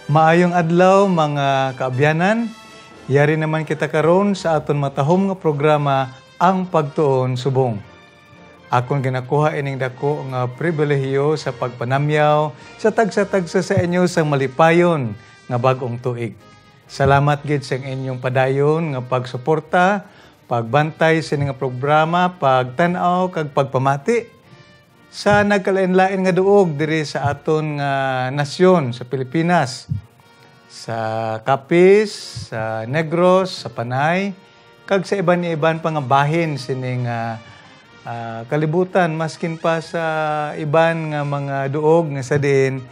Maayong adlaw mga kaabyanan. Yari naman kita karon sa aton matahom nga programa Ang Pagtuon Subong. Akong ginakuha ining dako nga pribilehiyo sa pagpanamyaw sa tagsa-tagsa sa inyo sang malipayon nga bag-ong tuig. Salamat gid sa inyong padayon nga pagsuporta, pagbantay sa nga programa, pagtan-aw kag pagpamati sa nagkalain-lain nga duog diri sa aton nga nasyon sa Pilipinas, sa Capiz, sa Negros, sa Panay, kag sa iban-iban pang bahin sining kalibutan, maskin pa sa iban nga mga duog nga sa din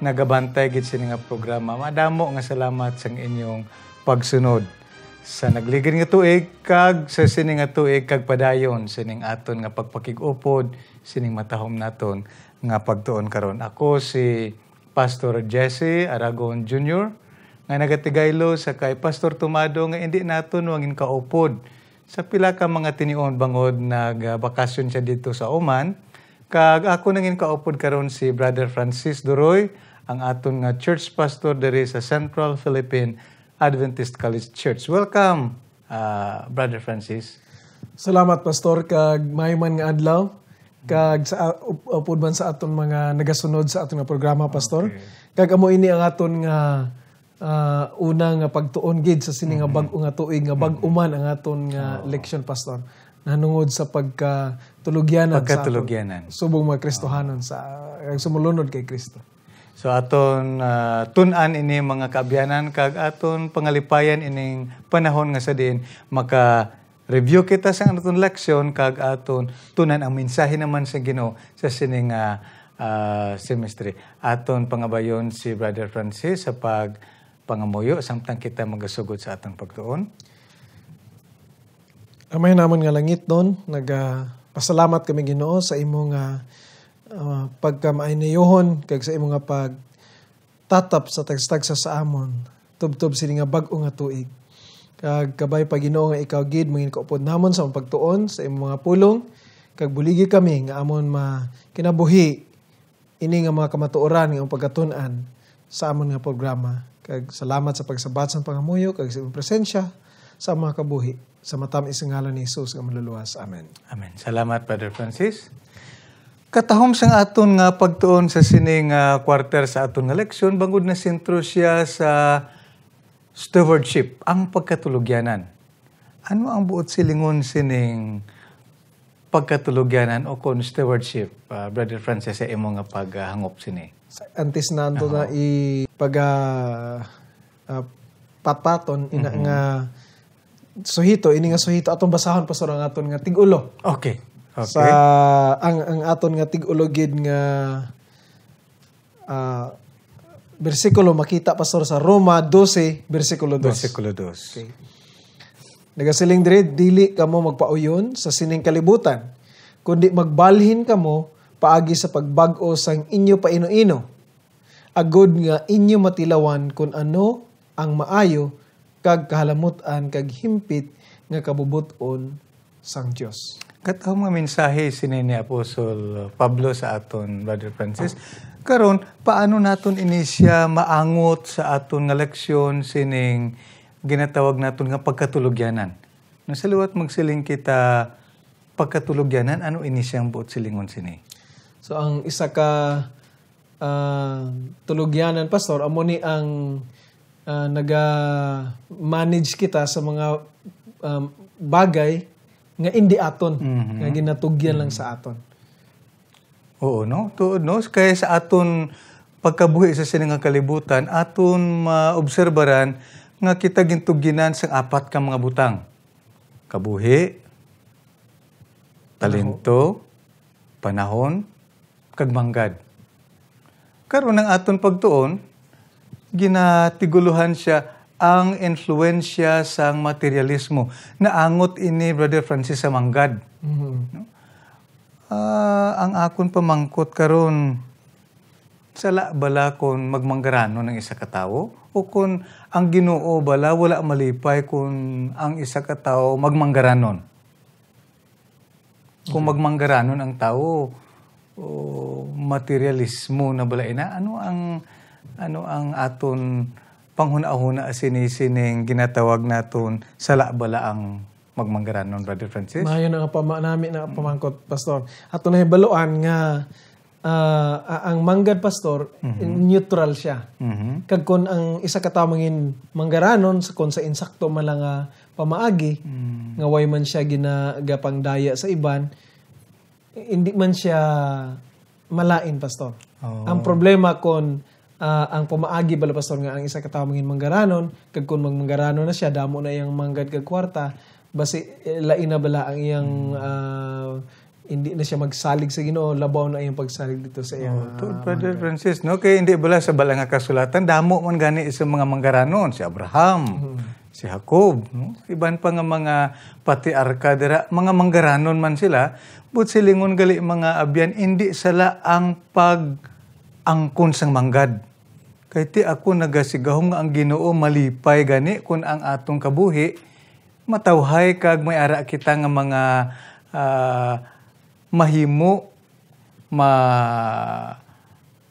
nagabantay gid sining nga programa. Madamo nga salamat sa inyong pagsunod sa nagligid nga tuig kag sa sining nga tuig kag padayon sining aton nga pagpakig-upod sining matahom naton nga pagtuon karon. Ako si Pastor Jesse Aragon Jr. nga nagatigaylo sa kay Pastor Tumado nga hindi naton wangin kaupod sa pila ka mga tinion bangod nagbakasyon siya dito sa Oman. Kag ako nangin kaupod karon si Brother Francis Duroy, ang aton nga church pastor diri sa Central Philippine Adventist College Church. Welcome, Brother Francis. Salamat, Pastor, kag mayman nga adlaw. Kag sa upod man sa aton mga nagasunod sa aton nga programa, Pastor. Okay. Kag amo ini ang aton nga una nga pagtuon gid sa sini nga bag-o nga tuig nga bag-o man ang aton nga leksyon, Pastor. Nanungod sa pagkatulugyanan sa aton subong mga Kristohanon sa sumulunod kay Kristo. So aton tun-an ini mga kaabyanan kag aton pangalipayan ining panahon nga sa din maka-review kita sa aton leksyon kag aton tunan ang mensahe naman sa Ginoo sa sining semestre. Aton pangabayon si Brother Francis sa pangamuyo samtang kita magasugod sa atong pagtuon. Amay namon nga langit nun, pasalamat kami Ginoo sa imong pagkamainayohon kag sa imong nga pagtatap sa tagsa sa amon tubtob sini nga bag-o nga tuig. Kag kabay pa Ginoo nga ikaw gid mangin kaupod namon sa among pagtuon sa imong mga pulong kag buligi kami nga amon kinabuhi ini nga mga kamatuoran nga among pagkatun-an sa amon nga programa. Kag salamat sa pagsabat sa pangamuyo kag sa imong presensya sa mga kabuhi sa matamis nga ngalan ni Hesus nga maluluwas. Amen. Amen. Salamat, Brother Francis. Katahom sang aton nga pagtuon sa sining quarter sa aton nga leksyon, bangod na sentro siya sa stewardship, ang pagkatulugyanan. Ano ang buot silingon sining pagkatulugyanan o kon stewardship, Brother Francis, sa imo nga paghangop sini? Antes na ito na patpaton, ina nga suhito, ini nga suhito, atong basahon pa sa aton nga tig-ulo. Okay. Sa ang aton nga tig-ulo gid nga bersikulo makita pastor sa Roma 12 bersikulo 2. Bersikulo 2. Okay. Nagasiling dire dili kamo magpauyon sa sining kalibutan kundi magbalhin kamo paagi sa pagbag-o sang inyo paino-ino. Agod nga inyo matilawan kung ano ang maayo kag kahalamutan kag himpit nga kabubuton sang Dios. Katahom nga mensahe sini ni Apostol Pablo sa aton, Brother Francis. Karon, paano naton ini siya maangot sa aton nga leksyon sining ginatawag naton nga pagkatulugyanan? No, sa liwat magsiling kita pagkatulugyanan, ano ini siyang buot silingon sini? So ang isa ka tulugyanan, Pastor, amo ni ang naga-manage kita sa mga bagay nga hindi aton, nga ginatugyan lang sa aton. Oo, no? Tuod, no? Kaya sa aton pagkabuhi sa sining nga kalibutan, aton maobserbaran nga kita gintugyanan sa apat ka mga butang. Kabuhi, talento, panahon, kag manggad. Karon ang aton pagtuon, ginatiguluhan siya ang influensya sang materialismo. Naangot ini, Brother Francis, sa manggad. No? Ang akon pamangkot karon, sala bala kon magmanggarano ng isa ka tawo o kon ang Ginoo bala wala malipay kung ang isa ka tawo magmanggaranon. Kung magmanggaranon ang tao, materialismo na bala ina, ano ang ano ang aton panghuna-huna sining ginatawag naton sala bala ang magmanggaranon, Brother Francis? Mayo na nga namin na pamangkot, Pastor. Ato na hibaluan nga ang manggad, Pastor, neutral siya. Kag kun ang isa ka tawo mangin manggaranon kun sa insakto malang pamaagi nga way man siya ginagapang daya sa iban, hindi man siya malain, Pastor. Ang problema kun ang pamaagi bala, Pastor, nga ang isa ka tawo mangin manggaranon, kag kun magmanggaranon na siya damo na iyang manggad kag kwarta, basi lain na bala ang iyang hindi na siya magsalig sa Ginoo, labaw na iyang pagsalig dito sa iyang Brother Francis, no? Kaya hindi bala sa bala nga kasulatan, damo man gani sa mga manggaranon, si Abraham, si Jacob, no? Iban pa nga mga patriarka dira, mga manggaranon man sila, but silingon gali mga abyan, hindi sala ang pag-angkon sang manggad. Kaya ti ako nagasigahom nga ang Ginoo malipay gani kung ang atong kabuhi, matawhay kag may ara kita nga mga mahimo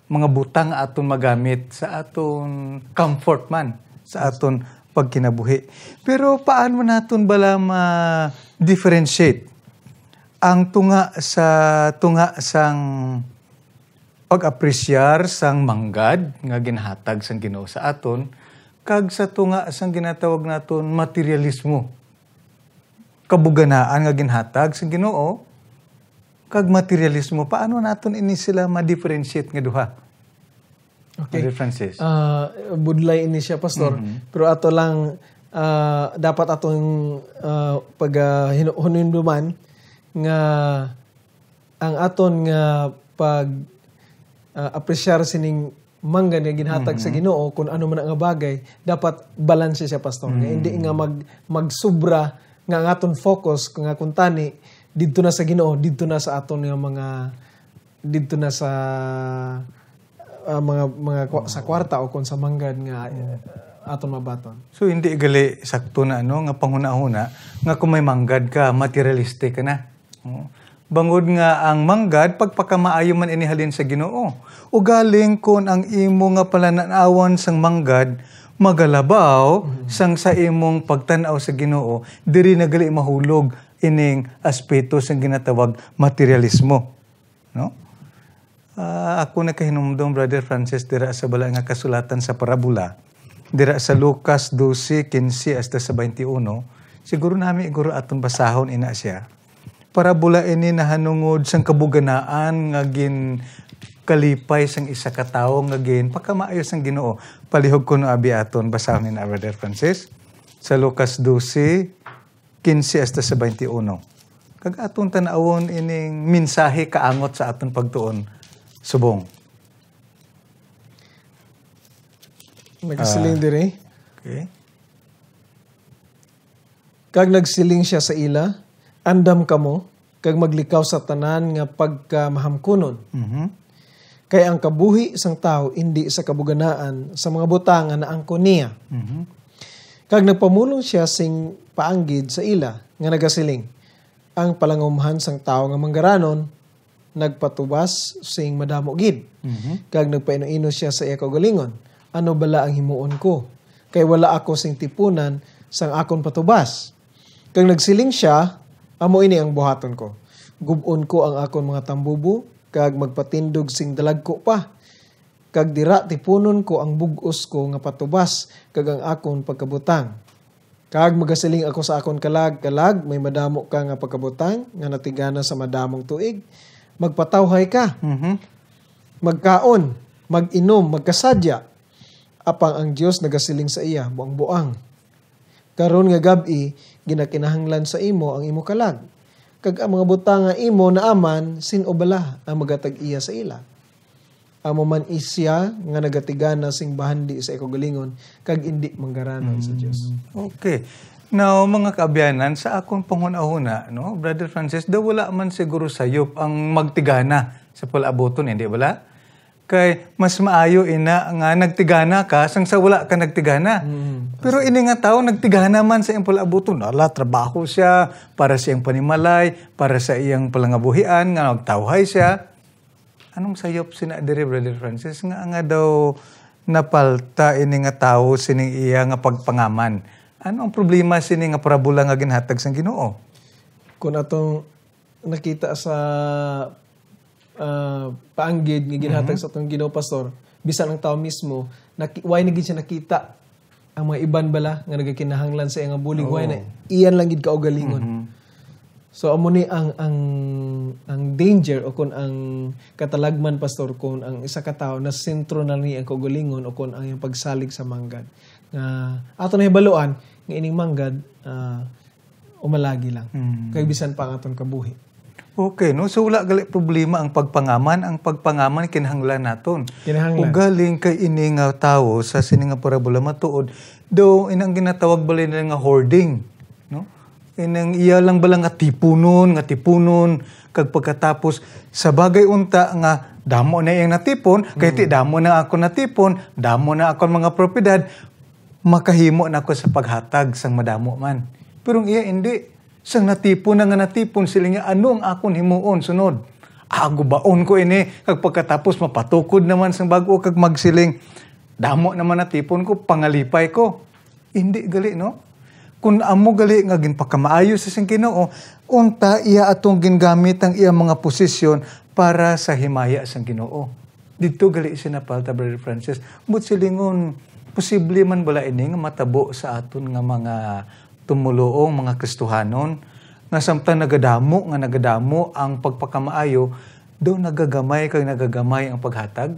mga butang aton magamit sa aton comfort man sa aton pagkinabuhi. Pero paano naton bala ma-differentiate ang tunga sang pag-apresyar sang manggad nga ginhatag sang Ginoo sa aton kag sa tunga sang ginatawag naton materialismo, kabuganaan nga ginhatag sang Ginoo kag materialismo. Paano naton ini sila ma-differentiate nga duha? Okay. Brother Francis. Budlay ini siya, Pastor. Pero ato lang dapat atong pag hinunduman nga ang aton nga pag apresyar sining mangga nga ginhatag sa Ginoo kung ano man ang bagay, dapat balanse siya, Pastor. Nga hindi nga magsubra nga ang aton focus nga kung tani dito na sa Ginoo, dito na sa aton nga mga dito na sa mga sa kwarta o kung sa manggad nga aton mabaton. So hindi gali sakto na nga panghuna-huna nga kung may manggad ka, materialistic ka na. Bangod nga ang manggad pagpakamaayo man inihalin sa Ginoo. Ugaling kun ang imo nga palananawan sang manggad magalabaw sang sa imong pagtan-aw sa Ginoo, diri na gali mahulog ining aspeto sang ginatawag materialismo, no? Ako nakahinumdum, Brother Francis, dira sa bala nga kasulatan sa parabola, dira sa Lucas 12:15 hasta sa 21, siguro nami iguro aton basahon ina siya. Parabola ini nahanungod sang kabuganaan nga gin kalipay sang isa ka tawo nga gin pagkamaayo sang Ginoo. Palihog ko no abi aton basahon ni Brother Francis sa Lucas 12:15 hasta sa 21. Kag aton tan-awon ining mensahe kaangot sa aton pagtuon subong. Nagsiling diri. Okay. Kag nagsiling siya sa ila, andam kamo kag maglikaw sa tanan nga pagkamahamkunon. Kay ang kabuhi sang tao hindi sa kabuganaan sa mga butang nga naangkon niya. Kag nagpamulong siya sing paanggid sa ila nga nagasiling, ang palangumhan sang tao nga manggaranon nagpatubas sing madamo gid. Kag nagpaino-ino siya sa iya kaugalingon, ano bala ang himuon ko? Kay wala ako sing tipunan sang akon patubas. Kag nagsiling siya, amo ini ang buhaton ko. Gubon ko ang akon mga tambubo, kag magpatindog sing dalagko pa. Kag dira tipunon ko ang bugos ko nga patubas, kag ang akon pagkabutang. Kag magasiling ako sa akon kalag, may madamo ka nga pagkabutang, nga natigana sa madamong tuig. Magpatawhay ka. Magkaon, mag-inom, magkasadya. Apang ang Dios nagasiling sa iya, buang-buang. Karon nga gabi, ginakinahanglan sa imo ang imo kalag. Kag ang mga butang nga imo na aman, sinobala ang magatag iya sa ila. Amo man isya nga nagatigana sing bahandi sa ikagalingon, kag indi manggaranon sa Dios. Okay. Now, mga kaabyanan, sa akong panghuna-huna, no, Brother Francis, daw wala man siguro sayop ang magtigana sa palaboton, hindi wala? Kay mas maayo ina nga nagtigana ka sang sa wala ka nagtigana. Pero ini nga tao nagtigana man sa iyang palaboton. Ala, trabaho siya para sa iyang panimalay, para sa iyang palangabuhian, nga nagtawhay siya. Anong sayop sina diri, Brother Francis? Nga daw napalta ini nga tao sining iya nga pagpangaman. Ano ang problema sini nga parabola nga ginhatag sang Ginoo? Kung atong nakita sa paanggid nga ginhatag sa atong Ginoo, Pastor, bisan ang tao mismo, why na gid siya nakita ang mga iban bala nga nagakinahanglan sa iyang bulig, why na iyan lang gid kaugalingon. So amo ni ang danger o kun ang katalagman, Pastor, kung ang isa ka tawo na sentro na ni ang kaugalingon o kun ang iyang pagsalig sa manggad. Nga ato na hibaluan nga ining manggad umalagi lang. Kay bisan pa ang aton kabuhi. Okay, no? So wala gali problema ang pagpangaman. Ang pagpangaman kinahanglan naton. Kinahanglan. Ug galing kay ini nga tawo sa sini nga parabola matuod, do inang ginatawag balay nila nga hoarding, no? Inang iya lang bala nga tipunon, kag pagkatapos sa bagay unta nga damo na iyang natipon, kay ti damo na ako natipon, damo na ako mga propiedad, makahimo na ako sa paghatag sang madamo man. Pero iya hindi. Sang natipon na nga natipon sila nga ano ang akon himuon sunod. Ako baon ko ini kag pagkatapos mapatukod naman sang bago kag magsiling damo naman natipon ko pangalipay ko. Hindi gali, no? Kung amo gali nga ginpakamaayo sa sing Ginoo, unta iya atong gingamit ang iya mga posisyon para sa himaya sang Ginoo. Dito gali sinapalta, Brother Francis. But silingon posible man bala ini nga matabo sa aton nga mga tumuluong mga Kristohanon nga samtang nagadamo ang pagpakamaayo do nagagamay ang paghatag.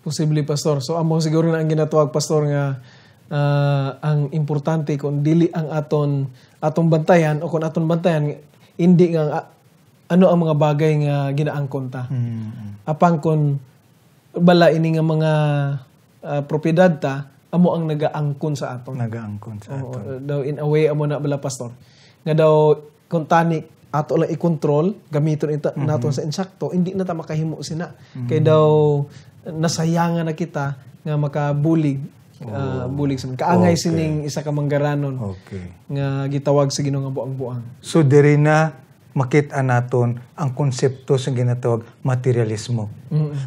Posible, Pastor. So amo siguro na ang ginatuwag, Pastor, nga ang importante kung dili ang aton bantayan o kung aton bantayan hindi nga ano ang mga bagay nga ginaangkon ta. Apang kung bala ini nga mga propiedad ta, amo ang nagaangkon sa aton. Daw in a way amo na bala, Pastor. Nga daw kung tani ato lang i-control gamiton ita naton sa insakto, hindi na ta makahimo sina. Kay daw nasayangan na kita nga makabulig bulig sa kaangay sining isa ka manggaranon nga gitawag sa Ginoo nga buang-buang. So diri na makita naton ang konsepto sa ginatawag materialismo.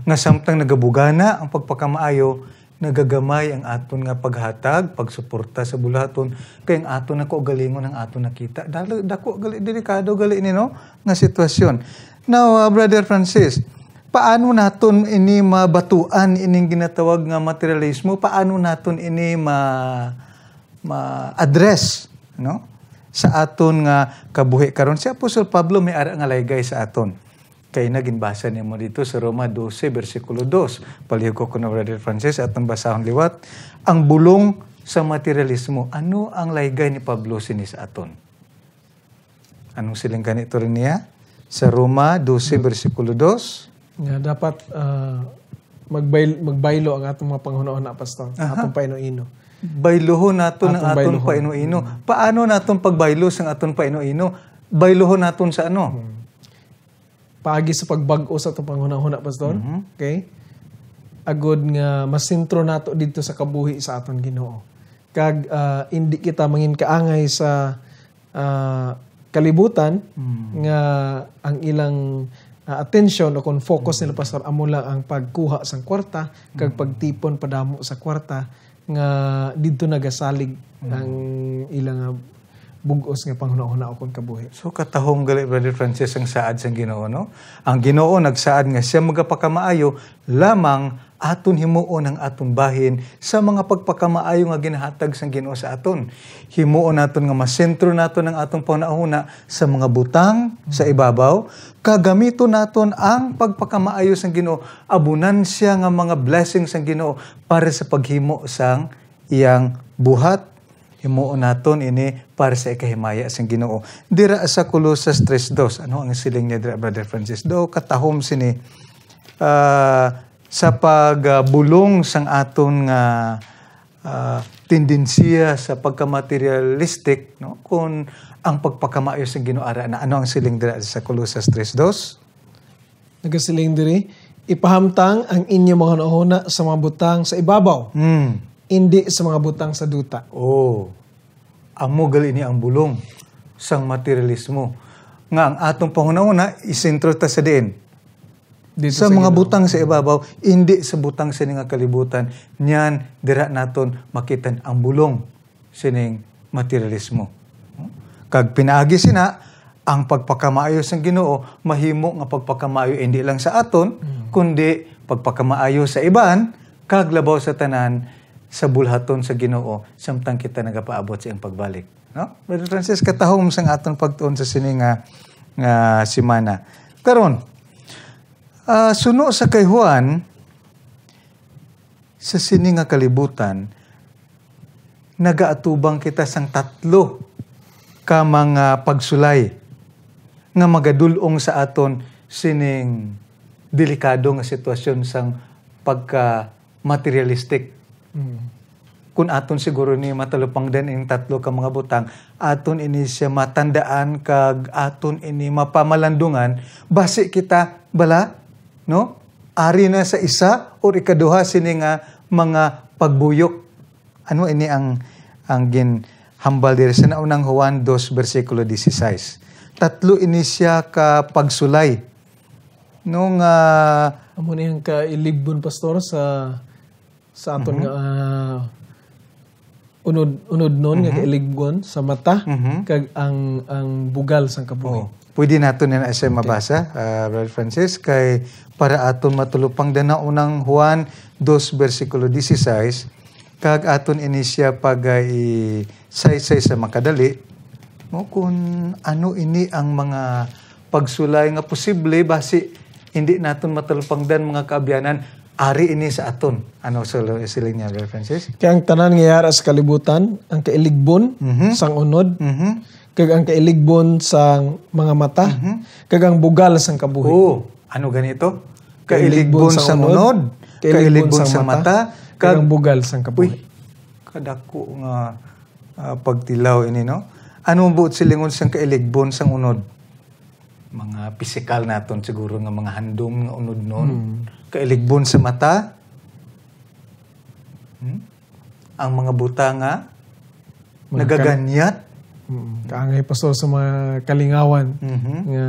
Nga samtang nagabugana ang pagpakamaayo, nagagamay ang aton nga paghatag, pagsuporta sa bulaton, kay ang aton na kaugalingon ang aton nakita. Dako gali delikado gali ni, no, nga sitwasyon. Now, Brother Francis, paano naton ini mabatuan ining ginatawag nga materialismo? Paano naton ini ma-address, no, sa aton nga kabuhi karon? Si Apostol Pablo may ara nga laygay sa aton. Kaya na ginbasa niya mo dito sa Roma 12, versikulo 2. Palihog ko na, Brother Francis, atong basahon liwat. Ang bulong sa materialismo. Ano ang laygay ni Pablo sini sa aton? Anong siling ganito rin niya? Sa Roma 12, versikulo 2. Nga dapat magbaylo ang atong mga panghunahon na, Pastor. Atong paino-ino. Bayluhon naton ang aton paino-ino. Paano naton pagbaylo sa aton paino-ino? Bayluhon naton sa ano? Paagi sa pagbag-o sa itong panghunahuna, Pastor. Okay? Agod nga masintro nato dito sa kabuhi sa aton Ginoo. Kag hindi kita mangin kaangay sa kalibutan nga ang ilang attention o kung focus nila, Pastor, amo lang ang pagkuha sang kwarta kag pagtipon padamo sa kwarta nga dito nagasalig ang ilang bugos nga panghunahuna o kon kabuhi. So katahom gali, Brother Francis, ang saad sang Ginoo, no? Ang Ginoo nagsaad nga siya magapakamaayo lamang aton himuon ang aton bahin sa mga pagpakamaayo nga ginahatag sang Ginoo sa aton. Himuon naton nga masentro naton ang atong panghunahuna sa mga butang sa ibabaw, kagamiton naton ang pagpakamaayo sang Ginoo, abunansya nga mga blessings sang Ginoo para sa paghimo sang iyang buhat. Himuon naton ini para sa ikahimaya sang Ginoo. Dira sa Colossus 3:2. Ano ang siling niya, Brother Francis? Do katahom sini sa pagbulong sang aton nga tendensiya sa pagka-materialistic, no? Kung ang pagpakamaayo sang Ginoo ara na, ano ang siling dira sa Colossus 3:2? Nagasiling diri, ipahamtang ang inyong mga hunahuna sa mga butang sa ibabaw. Hindi sa mga butang sa duta. Amo gali ni ang bulong sang materialismo. Nga ang atong panghunahuna isentro ta sa diin. Dito sa sa mga Ginoo. butang sa ibabaw, hindi sa butang sining nga kalibutan. Niyan, dira naton makitan ang bulong sining materialismo. Kag pinaagi sina, ang pagpakamaayo sa Ginoo, mahimo nga pagpakamaayo hindi lang sa aton, kundi pagpakamaayo sa iban, kag labaw sa tanan, sa bulhaton sa Ginoo, samtang kita nagapaabot sa iyang pagbalik. No? Brother Francis, katahom sang aton pagtuon sa sining nga simana. Karon, suno sa kay Juan, sa sining nga kalibutan, nagaatubang kita sang tatlo ka mga pagsulay nga magadulong sa aton sining delikado nga sitwasyon sang pagka materialistic. Kung aton siguro ni matalupang din ang tatlo ka mga butang, aton ini siya matandaan kag aton ini mapamalandungan base kita bala, no? Ari na sa isa o ikaduha sini nga mga pagbuyok. Ano ini ang ginhambal diri sa naunang Juan 2 bersikulo 16. Tatlo ini siya ka pagsulay. Nung Amo na yung kailibon, Pastor, sa aton nga unod nun nga kailigbon sa mata kag ang bugal sang kabuhi. Pwede naton na siya mabasa, Brother Francis, kay para aton matulupang dana unang Juan 2 bersikulo 16 kag aton ini siya saysay sa makadali mo kung ano ini ang mga pagsulay nga posible base hindi naton matulupang dan mga kaabyanan ari ini sa aton. Ano sila niya, Brother Francis? Kaya ang tanan nga yara sa kalibutan, ang kailigbon sang unod, kag ang kailigbon sang mga mata, kag ang bugal sang kabuhi. Ano ganito? Kailigbon sang unod, kailigbon sang mata, kag ang bugal sang kabuhi. Kadako nga pagtilaw ini, no? Anong buot silingon sang kailigbon sang unod? Mga pisikal naton siguro nga mga handom nga unod nun. Kailigbon sa mata. Ang mga buta nga nagaganyat. Kaangay, Pastor, sa mga kalingawan nga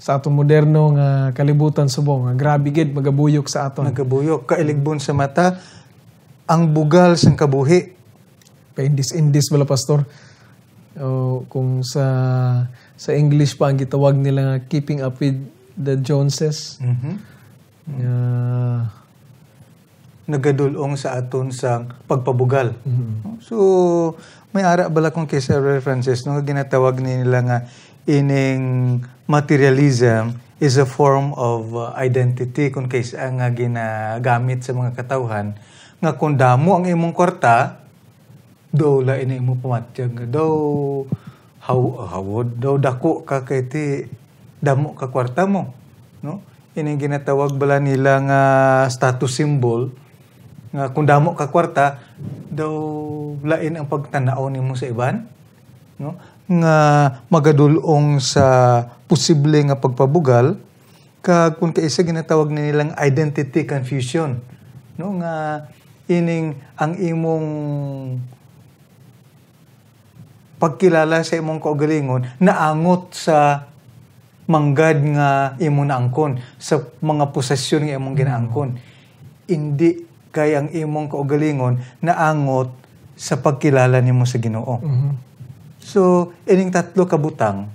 sa atong moderno nga kalibutan subong nga grabe gid magabuyok sa aton. Nagabuyok, kailigbon sa mata, ang bugal sang kabuhi. Paindis-indis bala, Pastor. Kung sa English pa ang gitawag nila nga keeping up with the Joneses. Nagadulong sa aton sang pagpabugal. So, may ara bala kung kay Sir Francis, no, ginatawag nila nga ining materialism is a form of identity kung kaysa nga ginagamit sa mga katawhan nga kung damo ang imong kwarta, daw la ini mo pamatyag, daw hawod, daw dako ka kay ti damo ka kwarta mo, no? Ini ginatawag bala nila nga status symbol nga kung damo ka kwarta daw lain ang pagtanaw nimo sa iban, no? Nga magadulong sa posible nga pagpabugal kag kung kaisa ginatawag nilang identity confusion, no? Nga ining ang imong pagkilala sa imong kaugalingon naangot sa manggad nga imong naangkon, sa mga posesyon nga imong ginaangkon. Hindi kay ang imong kaugalingon naangot sa pagkilala nimo sa Ginoo. So, ining tatlo ka butang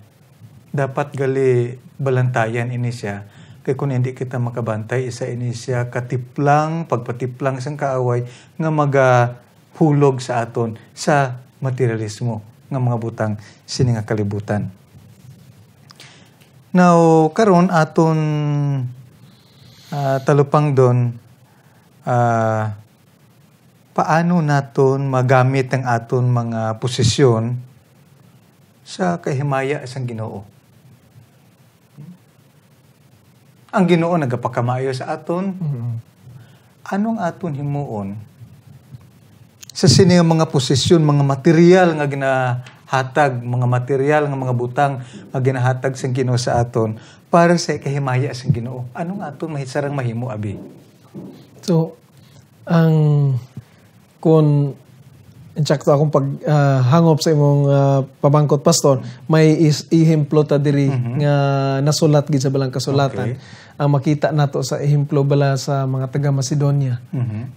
dapat gali balantayan ini siya. Kay kung hindi kita makabantay, isa ini siya pagpatiplang sang kaaway nga magahulog sa aton sa materialismo nga mga butang sini nga kalibutan. Now, karon aton talupang doon, paano naton magamit ang aton mga posisyon sa kahimaya sang Ginoo. Ang Ginoo nagapakamayo sa aton. Anong aton himuon sa sini mga posisyon, mga material nga ginahatag, mga material nga mga butang nga ginahatag sang Ginoo sa aton para sa kahimaya sang Ginoo. Anong aton mahisarang mahimo, abi? So, kung Insakto akong hangop sa imong pabangkot pastor, may ihemplo ta diri nga nasulat gid sa balang kasulatan. Ang makita nato sa ehemplo bala sa mga taga Macedonia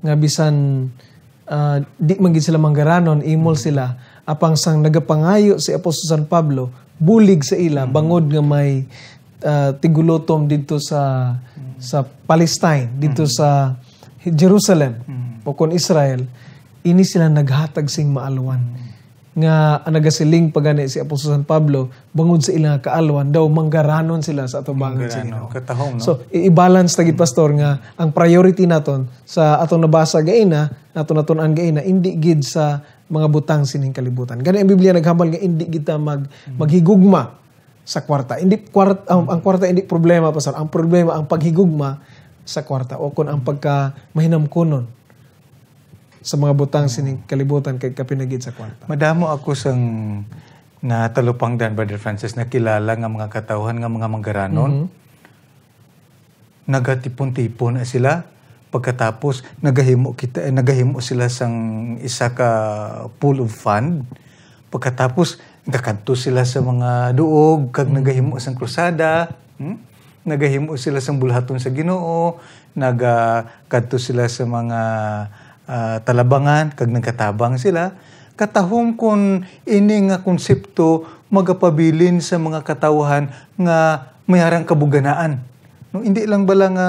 nga bisan di man gid sila manggaranon, imol sila apang sang nagapangayo si Apostol San Pablo, bulig sa ila bangod nga may tigulotom dito sa Palestine, dito sa Jerusalem o kon Israel. Ini sila naghatag sing maalwan. Nga nagasiling pagani si Apostol San Pablo, bangod sa ilang kaalwan, daw manggaranon sila sa atubangan sa Ginoo. Katahong, no? So, i-balance tagit pastor nga, ang priority naton sa atong nabasa gaina, naton gaina, hindi gid sa mga butang sining kalibutan. Gani ang Biblia naghambal nga hindi kita maghigugma sa kwarta. Ang kwarta hindi problema, pastor. Ang problema, ang paghigugma sa kwarta o kung ang pagka mahinamkunon sa mga butang sining kalibutan kay kapinagid sa kwarta. Madamo ako sang natalupangdan, Brother Francis, na kilala nga mga katawhan nga mga manggaranon. Nagatipon-tipon na sila. Pagkatapos, nagahimo sila sang isa ka pool of fund. Pagkatapos, nagakanto sila sa mga duog, kag nagahimo sang krusada. Nagahimo sila sang bulhaton sa Ginoo. Nagakanto sila sa mga talabangan, kag nagkatabang sila. Katahom kun ini nga konsepto magapabilin sa mga katawhan nga mayarang kabuganaan. No, hindi lang bala nga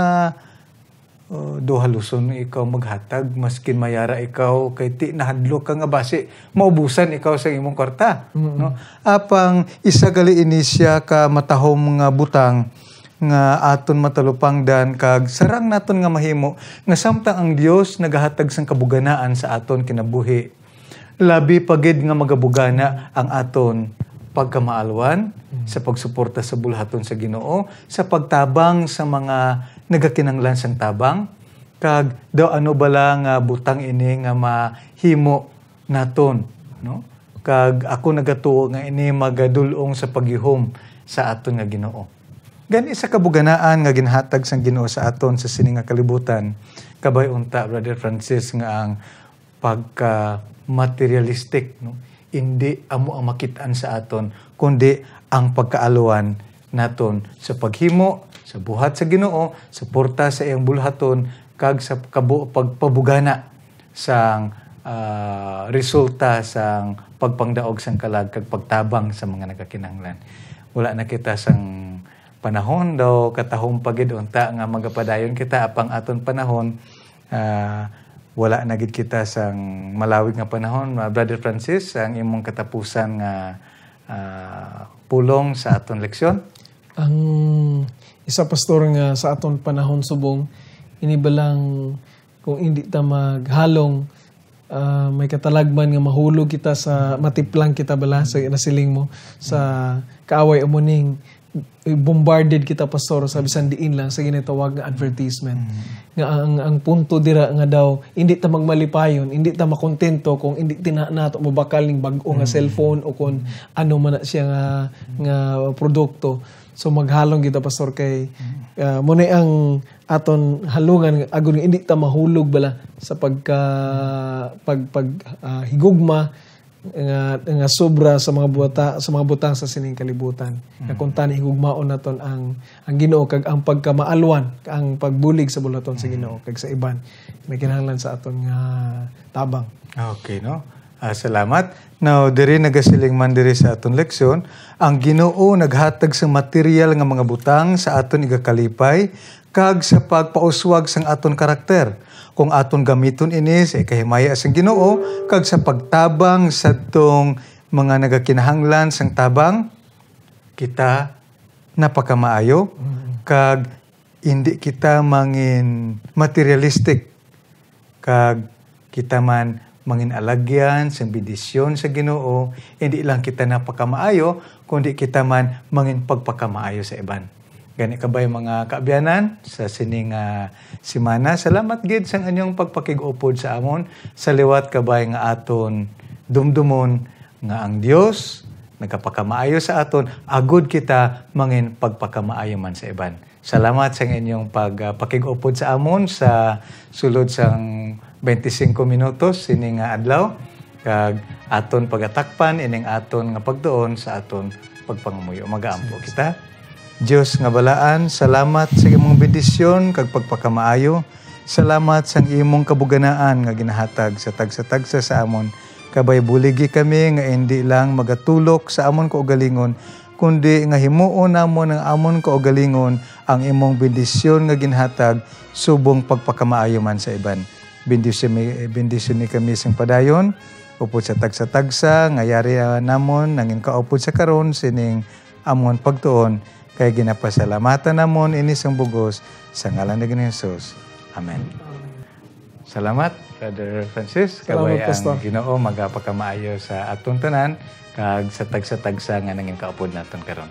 dohaluson ikaw maghatag, maskin mayara ikaw kay ti nahadlok ka nga base maubusan ikaw sa imong kwarta. No? Apang isa gali inisya ka matahom nga butang nga aton matalupangdan kag sarang naton nga mahimo nga samtang ang Dios nagahatag sang kabuganaan sa aton kinabuhi, labi pagid nga magabugana ang aton pagkamaalwan sa pagsuporta sa bulhaton sa Ginoo, sa pagtabang sa mga nagakinanglan sang tabang, kag daw ano bala nga butang ini nga mahimo naton, no? Kag ako nagatuo nga ini magadulong sa paghihom sa aton nga Ginoo. Gani sa kabuganaan nga ginhatag sang Ginoo sa aton sa sining nga kalibutan, kabay unta, Brother Francis, nga ang pagka materialistic, no? Hindi amo ang makitaan sa aton, kundi ang pagkaaluan naton sa paghimo sa buhat sa Ginoo, suporta sa iyang bulhaton, kag sa pagpabugana sang resulta sang pagpangdaog sang kalag kag pagtabang sa mga nagakinahanglan. Wala na kita sang panahon daw katahong pagid unta nga magapadayon kita apang aton panahon, wala na gid kita sang malawig nga panahon. Brother Francis, ang imong katapusan nga pulong sa aton leksyon? Ang isa pastor nga sa aton panahon subong, ini balang kung hindi ta maghalong, may katalagman nga mahulog kita sa matiplang kita bala sa nasiling mo sa kaaway umuning bombarded kita pastor sa bisan diin lang sa ginatawag nga advertisement. Nga ang punto dira nga daw hindi ta magmalipayon, hindi ta makontento kung hindi nato mabakaling bag-o nga cellphone o kung ano man na siya nga produkto. So maghalong kita pastor kay muna ang aton halungan agon hindi ta mahulog bala sa higugma nga sobra sa mga butang sa sining kalibutan. Nga kung tani higugmaon naton ang Ginoo kag ang pagkamaalwan, ang pagbulig sa bulaton sa Ginoo kag sa iban, may kinahanglan sa aton nga tabang. Okay, no? Salamat. Now, diri nagasiling man diri sa aton leksyon, ang Ginoo naghatag sa material nga mga butang sa aton igakalipay kag sa pagpauswag sang aton karakter. Kung aton gamiton ini sa ikahimaya sang Ginoo kag sa pagtabang sa tong mga nagakinahanglan sang tabang, kita napakamaayo kag hindi kita mangin materialistic kag kita man mangin alagyan sa bendisyon sa Ginoo. Hindi lang kita napakamaayo kundi kita man mangin pagpakamaayo sa iban. Gani kabay mga kaabyanan sa sining simana. Salamat gid sa inyong pagpakig-upod sa amon sa liwat kabay nga aton dumdumon nga ang Dios nagapakamaayo sa aton, agud kita mangin pagpakamaayo man sa iban. Salamat sa inyong pagpakig-upod sa amon sa sulod sang 25 minutos sining adlaw. kag aton pagatakpan ining aton nga pagtuon sa aton pagpangamuyo. Magaampo kita. Dios nga balaan, salamat sa imong bendisyon kag pagpakamaayo. Salamat sa imong kabuganaan nga ginahatag sa tagsa-tagsa sa amon. Kabay buligi kami nga hindi lang magatulok sa amon kaugalingon, kundi nga himuon namon ang amon kaugalingon ang imong bendisyon nga ginhatag subong pagpakamaayo man sa iban. Bendisyon ni kami sang padayon, upod sa tagsa-tagsa, nga yari namon nangin kaupod sa karon sining amon pagtuon, kay ginapasalamatan namon ini sang bugos sa ngalan ni Jesus. Amen. Salamat, Brother Francis. Kaway ang Ginoo magapakamaayo sa atong tanan kag sa tagsa-tagsa nga nangin kaupod naton karon.